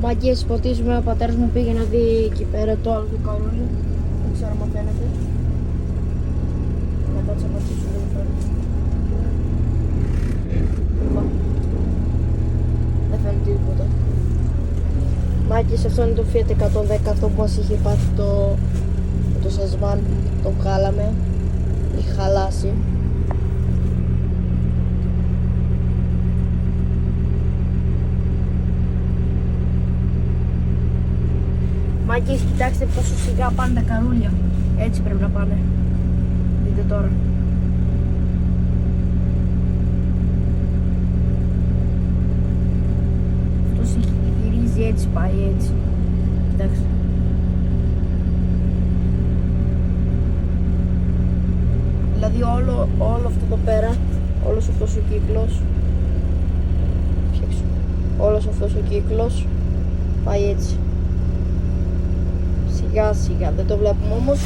Μάγκες, φωτίζουμε, ο πατέρας μου πήγε να δει εκεί πέρα το άλλο του καρούλι. Δεν ξέρω αν φαίνεται. Μετά θα πατήσω λίγο πέρα. Δεν φαίνεται τίποτα. Μάγκες, αυτό είναι το Fiat 110, αυτό που μας είχε πάθει το σασμάν. Το βγάλαμε. Είχε χαλάσει. Μάγκες, κοιτάξτε πόσο σιγά πάνε τα καρούλια. Έτσι πρέπει να πάνε. Δείτε τώρα. Αυτός γυρίζει έτσι, πάει έτσι. Κοιτάξτε. Δηλαδή όλο αυτό το πέρα, όλος αυτός ο κύκλος, όλος αυτός ο κύκλος πάει έτσι. Σιγά σιγά, δεν το βλέπουμε όμως.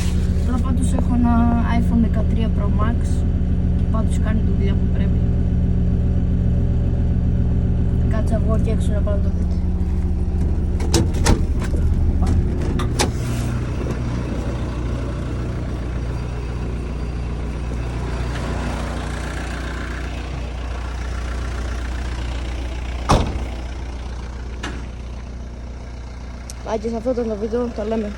Τώρα πάντως έχω ένα iPhone 13 Pro Max και πάντως κάνει τη δουλειά που πρέπει. Κάτσε εγώ και έξω να πάω να το δείτε. Άγγες, αυτό ήταν το βίντεο, το λέμε.